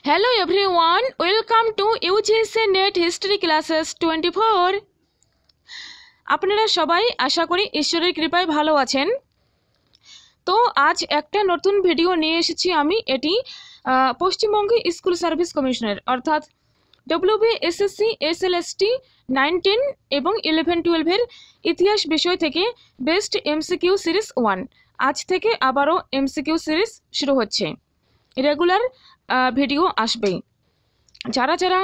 Hello everyone, welcome to UGC NET History Classes 24। আপনারা সবাই আশা করি ঈশ্বরের কৃপায় ভালো আছেন। তো আজ একটা নতুন ভিডিও নিয়ে এসেছি আমি। এটি পশ্চিমবঙ্গ স্কুল সার্ভিস কমিশনের অর্থাৎ WBSSC SLST 9, 10 এবং 11, 12 এর ইতিহাস বিষয় থেকে বেস্ট MCQ সিরিজ 1। আজ থেকে আবারও MCQ সিরিজ শুরু হচ্ছে। রেগুলার ভিডিও আসবে। যারা যারা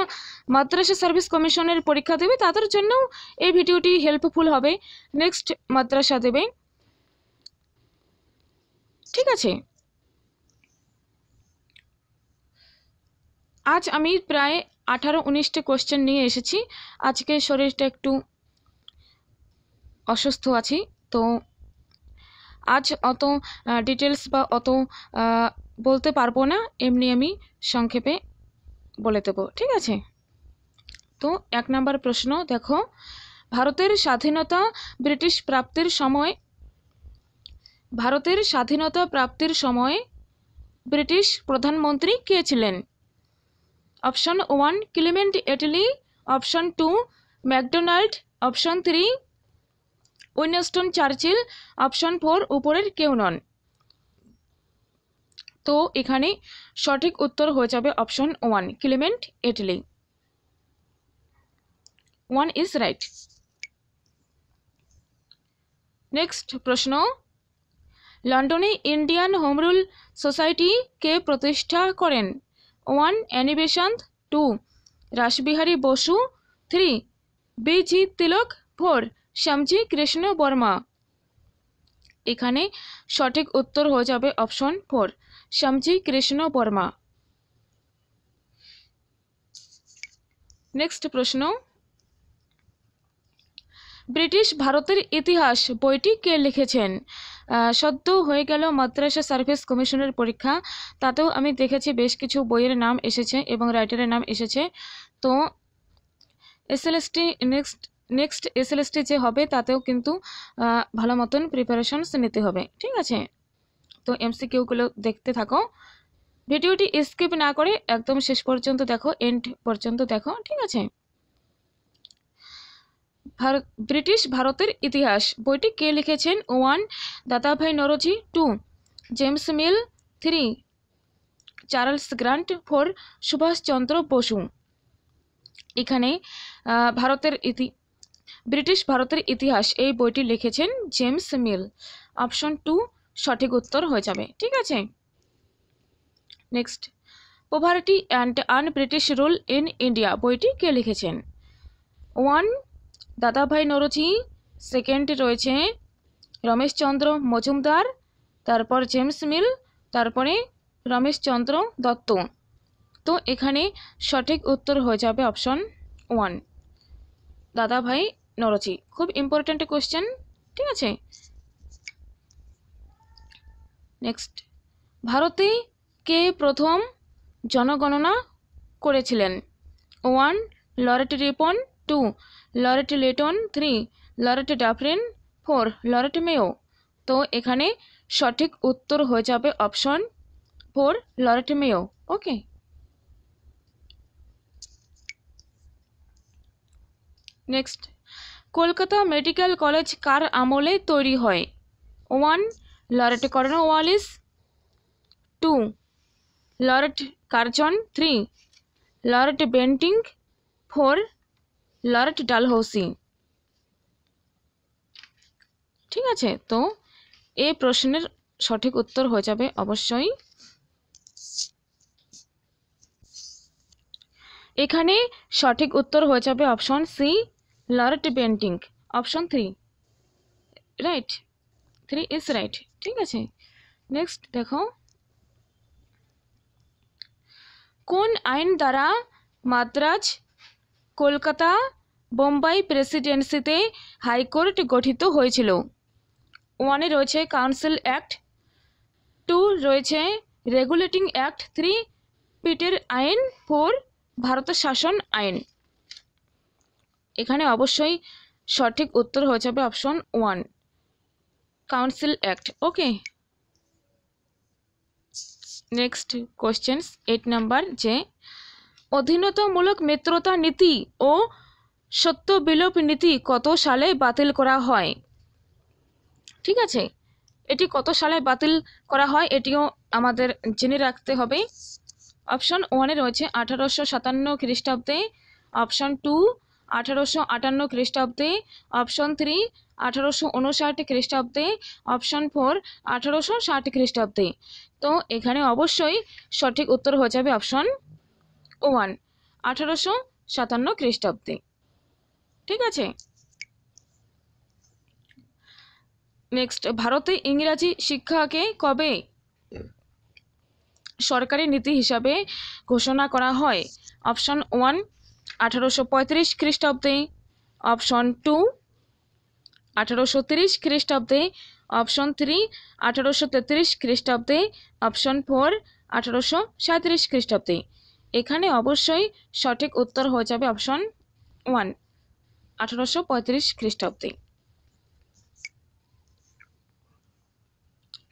মাদ্রাসা সার্ভিস কমিশনের পরীক্ষা দেবে তাদের জন্য এই ভিডিওটি হেল্পফুল হবে। নেক্সট মাদ্রাসা দেবে, ঠিক আছে। আজ আমি প্রায় 18-19টা কোশ্চেন নিয়ে এসেছি। আজকে শরীরটা একটু অসুস্থ আছি, তো আজ অত ডিটেলস বা অত বলতে পারবো না, এমনি আমি সংক্ষেপে বলে দেবো, ঠিক আছে। তো 1 নম্বর প্রশ্ন দেখো, ভারতের স্বাধীনতা প্রাপ্তির সময় ব্রিটিশ প্রধানমন্ত্রী কে ছিলেন? Option 1 Clement Attlee, option 2 MacDonald, option 3 Winston Churchill, option 4 উপরের কেউ নন। তো এখানে সঠিক উত্তর হয়ে যাবে option 1 Clement Attlee. 1 is right. Next প্রশ্ন, লন্ডনে ইন্ডিয়ান হোম রুল সোসাইটি কে প্রতিষ্ঠা করেন? 1 অ্যানি বেসান্ত, 2 রাসবিহারী বসু, 3 বি.জি. তিলক, 4 শ্যামজি কৃষ্ণ বর্মা। এখানে সঠিক উত্তর হয়ে যাবে অপশন 4 শ্যামজি কৃষ্ণ বর্মা। নেক্সট প্রশ্ন, ব্রিটিশ ভারতের ইতিহাস বইটি কে লিখেছেন? সদ্য হয়ে গেল মাদ্রাসা সার্ভিস কমিশনের পরীক্ষা, তাতেও আমি দেখেছি বেশ কিছু বইয়ের নাম এসেছে এবং রাইটারের নাম এসেছে। তো নেক্সট এসএলএসটি যে হবে তাতেও কিন্তু ভালো মতন প্রিপারেশনস নিতে হবে, ঠিক আছে। তো এমসিকিউগুলো দেখতে থাকো, ভিডিওটি স্কিপ না করে একদম শেষ পর্যন্ত দেখো, এন্ড পর্যন্ত দেখো, ঠিক আছে। ব্রিটিশ ভারতের ইতিহাস বইটি কে লিখেছেন? 1 Dadabhai Naoroji, 2 James Mill, 3 Charles Grant, 4 Subhas Chandra Bose. এখানে ব্রিটিশ ভারতের ইতিহাস এই বইটি লিখেছেন জেমস মিল। অপশন 2 সঠিক উত্তর হয়ে যাবে, ঠিক আছে। Next, poverty and un-British rule in India বইটি কে লিখেছেন? 1 দাদাভাই নরোজি, সেকেন্ড রয়েছে রমেশচন্দ্র মজুমদার, তারপর জেমস মিল, তারপরে রমেশচন্দ্র দত্ত। তো এখানে সঠিক উত্তর হয়ে যাবে অপশন 1 দাদাভাই নরোজি। খুব ইম্পর্ট্যান্ট কোশ্চেন, ঠিক আছে। নেক্সট, ভারতে কে প্রথম জনগণনা করেছিলেন? 1 laureate Ripon, 2 laureate Lytton, 3 laureate Dufferin, 4 laureate মেও। তো এখানে সঠিক উত্তর হয়ে যাবে অপশন 4 লরেট মেও, ওকে। নেক্সট, কলকাতা মেডিকেল কলেজ কার আমলে তৈরি হয়? 1 laureate Cornwallis, 2 laureate Curzon, 3 laureate Bentinck, 4 laureate Dalhousie. ঠিক আছে, তো এই প্রশ্নের সঠিক উত্তর হয়ে যাবে অবশ্যই এখানে সঠিক উত্তর হয়ে যাবে option C Lord Bentinck. Option 3 right, 3 is right, ঠিক আছে। নেক্সট দেখো, কোন আইন দ্বারা মাদ্রাজ, কলকাতা, বোম্বাই প্রেসিডেন্সিতে হাইকোর্ট গঠিত হয়েছিল? 1 রয়েছে কাউন্সিল অ্যাক্ট, 2 রয়েছে রেগুলেটিং অ্যাক্ট, 3 পিটের আইন, 4 ভারত শাসন আইন। এখানে অবশ্যই সঠিক উত্তর হয়ে যাবে অপশন 1 কাউন্সিল অ্যাক্ট, ওকে। নেক্সট কোশ্চেন্স 8 নাম্বার, যে অধীনতামূলক মিত্রতা নীতি ও সত্য বিলোপ নীতি কত সালে বাতিল করা হয়? ঠিক আছে, এটি কত সালে বাতিল করা হয় এটিও আমাদের জেনে রাখতে হবে। অপশন 1-এ রয়েছে 1857 খ্রিস্টাব্দে, অপশন 2 1858 খ্রিস্টাব্দে, অপশন 3 1859 খ্রিস্টাব্দে, অপশন 4 1860 খ্রিস্টাব্দে। তো এখানে অবশ্যই সঠিক উত্তর হয়ে যাবে অপশন 1 1857 খ্রিস্টাব্দে। ঠিক আছে, নেক্সট, ভারতে ইংরাজি শিক্ষাকে কবে সরকারি নীতি হিসাবে ঘোষণা করা হয়? অপশন 1 1835 খ্রিস্টাব্দে, অপশন 2 1830 খ্রিস্টাব্দে, অপশন 3 1833 খ্রিস্টাব্দে, অপশন 4 1837 খ্রিস্টাব্দে। এখানে অবশ্যই সঠিক উত্তর হয়ে যাবে অপশন 1 1835 খ্রিস্টাব্দে।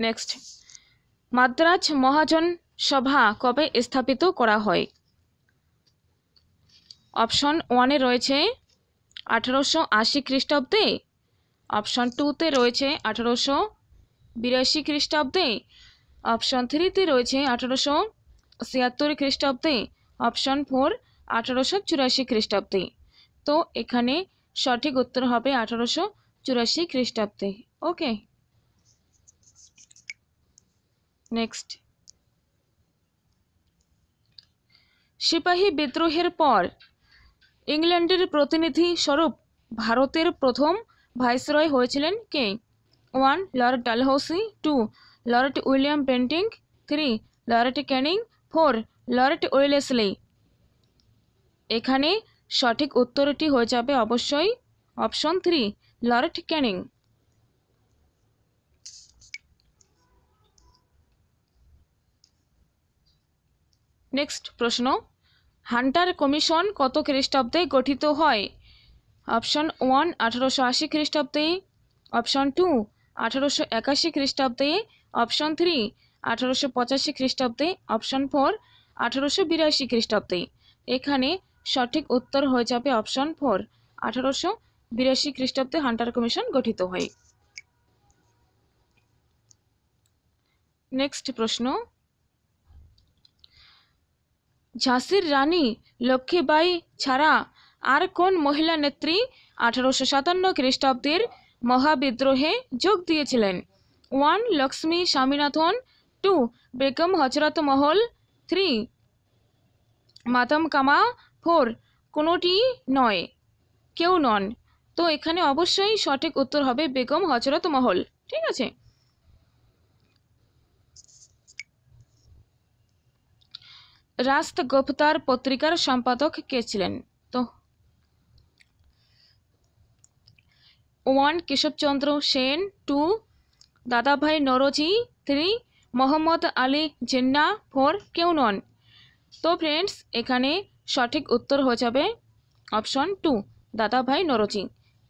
নেক্সট, মাদ্রাজ মহাজন সভা কবে স্থাপিত করা হয়? অপশন 1-এ রয়েছে 1880 খ্রিস্টাব্দে, অপশন 2-তে রয়েছে 1882 খ্রিস্টাব্দে, অপশন 3-তে রয়েছে 1876 খ্রিস্টাব্দে, অপশন 4 1884 খ্রিস্টাব্দে। তো এখানে সঠিক উত্তর হবে 1884 খ্রিস্টাব্দে। ওকে, নেক্সট, সিপাহী বিদ্রোহের পর ইংল্যান্ডের প্রতিনিধি স্বরূপ ভারতের প্রথম ভাইসরয় হয়েছিলেন কে? 1 Lord Dalhousie, 2 Lord William Bentinck, 3 Lord Canning, 4 Lord Wellesley. এখানে সঠিক উত্তরটি হয়ে যাবে অবশ্যই অপশন 3 লর্ড ক্যানিং। নেক্সট প্রশ্ন, হান্টার কমিশন কত খ্রিস্টাব্দে গঠিত হয়? অপশন 1 1880 খ্রিস্টাব্দে, অপশন 2 1881 খ্রিস্টাব্দে, অপশন 3 1885 খ্রিস্টাব্দে, অপশন 4 1882 খ্রিস্টাব্দে। এখানে সঠিক উত্তর হয়ে যাবে অপশন 4 1882 খ্রিস্টাব্দে হান্টার কমিশন গঠিত হয়। নেক্সট প্রশ্ন, ঝাঁসির রানী লক্ষ্মীবাই ছাড়া আর কোন মহিলা নেত্রী 1857 খ্রিস্টাব্দের মহাবিদ্রোহে যোগ দিয়েছিলেন? 1 লক্ষ্মী স্বামীনাথন, 2 বেগম হজরত মহল, 3 মাদাম কামা, 4 কোনোটি নয়, কেউ নন। তো এখানে অবশ্যই সঠিক উত্তর হবে বেগম হজরত মহল। ঠিক আছে, রাস্ত গুপ্তার পত্রিকার সম্পাদক কে ছিলেন? তো 1 কেশবচন্দ্র সেন, 2 দাদাভাই নরোজি, 3 মোহাম্মদ আলী জিন্না, 4 কেউ নন। তো ফ্রেন্ডস, এখানে সঠিক উত্তর হয়ে যাবে অপশন 2 দাদাভাই নরোজি।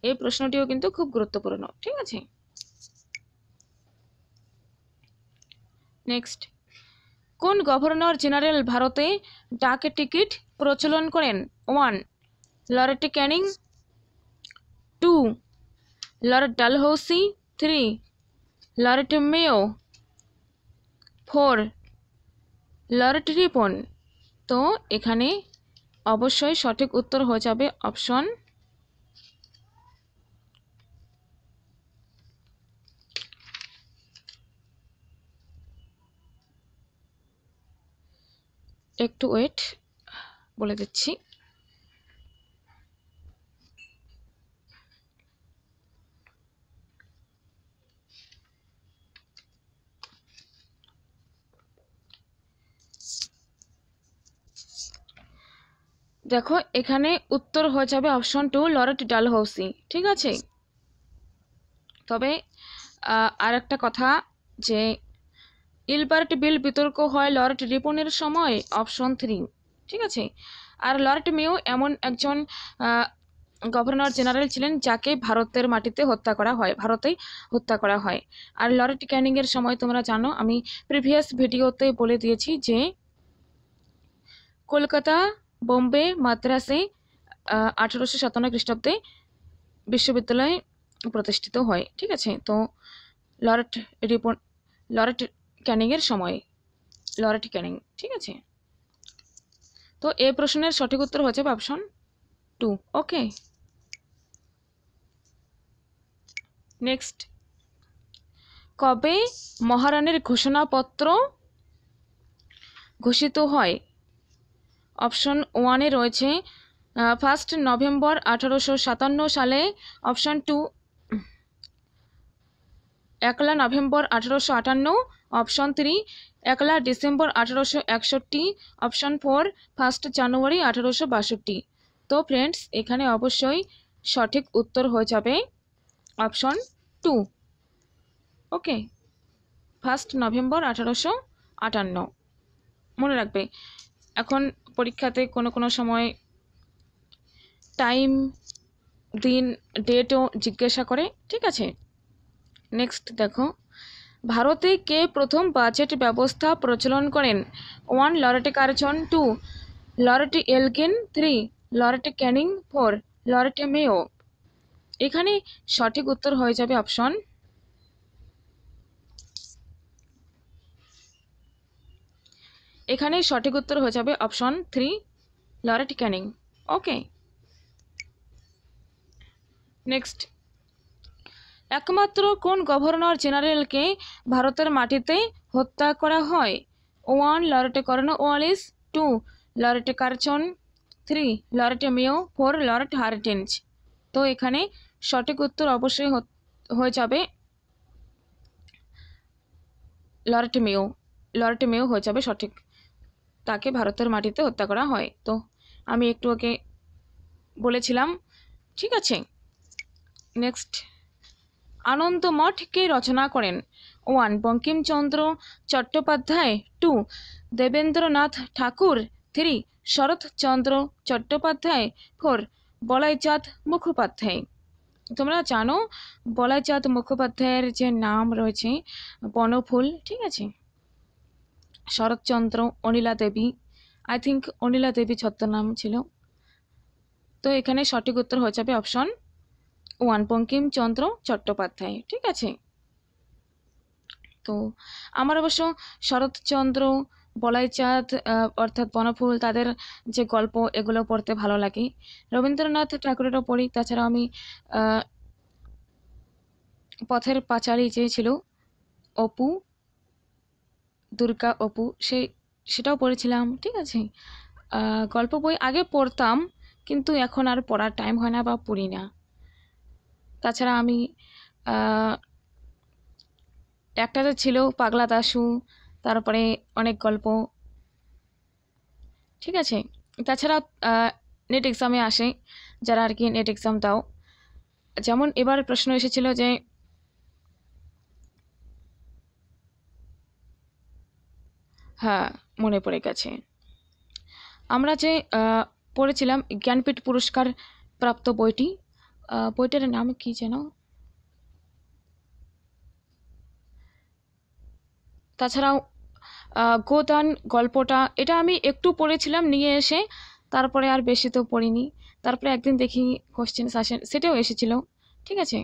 এই প্রশ্নটিও কিন্তু খুব গুরুত্বপূর্ণ। ঠিক আছে, নেক্সট, কোন গভর্নর জেনারেল ভারতে ডাক টিকিট প্রচলন করেন? 1 Lord Canning, 2 Lord Dalhousie, 3 Lord Mayo, 4 Lord Ripon. তো এখানে অবশ্যই সঠিক উত্তর হয়ে যাবে অপশন একটু ওয়েট, বলে দিচ্ছি। দেখো, এখানে উত্তর হয়ে যাবে অপশন 2 লর্ড ডালহৌসি। ঠিক আছে, তবে আর একটা কথা, যে ইলবার্ট বিল বিতর্ক হয় লর্ড রিপনের সময়, অপশন 3। ঠিক আছে, আর লর্ড মেয়ো এমন একজন গভর্নর জেনারেল ছিলেন যাকে ভারতের মাটিতে হত্যা করা হয়, ভারতেই হত্যা করা হয়। আর লর্ড ক্যানিংয়ের সময় তোমরা জানো, আমি প্রিভিয়াস ভিডিওতে বলে দিয়েছি যে কলকাতা বোম্বে মাদ্রাসে 1857 খ্রিস্টাব্দে বিশ্ববিদ্যালয় প্রতিষ্ঠিত হয়। ঠিক আছে, তো লরেট ক্যানিংয়ের সময়, লরেট ক্যানিং। ঠিক আছে, তো এই প্রশ্নের সঠিক উত্তর হচ্ছে অপশন 2। ওকে, নেক্সট, কবে মহারানীর ঘোষণাপত্র ঘোষিত হয়? অপশন 1-এ রয়েছে 1 নভেম্বর 1857 সালে, option 2 1 November 1858, option 3 1 December 1861, option 4 1 জানুয়ারি 1862। তো ফ্রেন্ডস, এখানে অবশ্যই সঠিক উত্তর হয়ে যাবে অপশন 2। ওকে, 1 নভেম্বর 1858 মনে রাখবে। এখন পরীক্ষাতে কোনো সময় টাইম, দিন, ডেটও জিজ্ঞাসা করে। ঠিক আছে, নেক্সট দেখো, ভারতে কে প্রথম বাজেট ব্যবস্থা প্রচলন করেন? 1 laureate Curzon, 2 laureate Elgin, 3 laureate Canning, 4 laureate মেও। এখানে সঠিক উত্তর হয়ে যাবে অপশন, এখানে সঠিক উত্তর হয়ে যাবে অপশন 3 লরেট ক্যানিং। ওকে, নেক্সট, একমাত্র কোন গভর্নর জেনারেলকে ভারতের মাটিতে হত্যা করা হয়? 1 laureate Cornwallis, 2 laureate Curzon, 3 laureate মেও, 4 লরেট হার্ডিঞ্জ। তো এখানে সঠিক উত্তর অবশ্যই হয়ে যাবে লরেট মেও। লরেট মেও হয়ে যাবে সঠিক, তাকে ভারতের মাটিতে হত্যা করা হয়। তো আমি একটু ওকে বলেছিলাম। ঠিক আছে, নেক্সট, আনন্দমঠ কে রচনা করেন? 1 বঙ্কিমচন্দ্র চট্টোপাধ্যায়, 2 দেবেন্দ্রনাথ ঠাকুর, 3 শরৎচন্দ্র চট্টোপাধ্যায়, 4 বলাইচাঁদ মুখোপাধ্যায়। তোমরা জানো বলাইচাঁদ মুখোপাধ্যায়ের যে নাম রয়েছে বনফুল। ঠিক আছে, শরৎচন্দ্র অনিলা দেবী, আই থিঙ্ক অনিলা দেবী ছদ্মনাম ছিল। তো এখানে সঠিক উত্তর হয়ে যাবে অপশন 1 বঙ্কিমচন্দ্র চট্টোপাধ্যায়। ঠিক আছে, তো আমার অবশ্য শরৎচন্দ্র, বলাইচাঁদ অর্থাৎ বনফুল, তাদের যে গল্প এগুলো পড়তে ভালো লাগে। রবীন্দ্রনাথ ঠাকুরেরও পড়ি। তাছাড়া আমি পথের পাঁচালী যে ছিল অপু, দুর্গা অপু, সেটাও পড়েছিলাম। ঠিক আছে, গল্প বই আগে পড়তাম, কিন্তু এখন আর পড়ার টাইম হয় না বা পড়ি না। তাছাড়া আমি একটা যে ছিল পাগলা দাশু, তারপরে অনেক গল্প। ঠিক আছে, তাছাড়া নেট এক্সামে আসে, যারা আর কি নেট এক্সাম দাও, যেমন এবার প্রশ্ন এসেছিল যে হ্যাঁ মনে পড়ে গেছে, আমরা যে পড়েছিলাম জ্ঞানপীঠ পুরস্কার প্রাপ্ত বইটি, বইটার নাম কি যেন? তাছাড়াও গোদান গল্পটা, এটা আমি একটু পড়েছিলাম নিয়ে এসে, তারপরে আর বেশি তো পড়িনি। তারপরে একদিন দেখি কোশ্চেন আসেন, সেটাও এসেছিল। ঠিক আছে,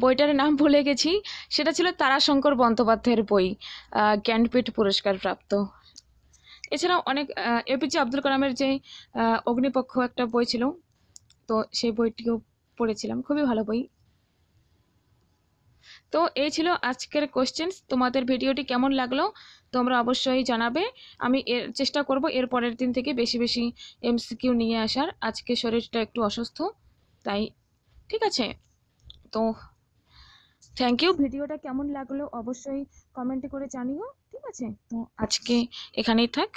বইটার নাম ভুলে গেছি, সেটা ছিল তারাশঙ্কর বন্দ্যোপাধ্যায়ের বই, জ্ঞানপীঠ পুরস্কার প্রাপ্ত। এছাড়াও অনেক এপিজে আব্দুল কালামের যে অগ্নিপক্ষ একটা বই ছিল, তো সেই বইটিও পড়েছিলাম, খুবই ভালো বই। তো এই ছিল আজকের কোশ্চেন্স। তোমাদের ভিডিওটি কেমন লাগলো তোমরা অবশ্যই জানাবে। আমি চেষ্টা করব এর পরের দিন থেকে বেশি বেশি এমসিকিউ নিয়ে আসার। আজকে শরীরটা একটু অসুস্থ তাই। ঠিক আছে, তো থ্যাংক ইউ। ভিডিওটা কেমন লাগলো অবশ্যই কমেন্টে করে জানিও। ঠিক আছে, তো আজকে এখানেই থাক।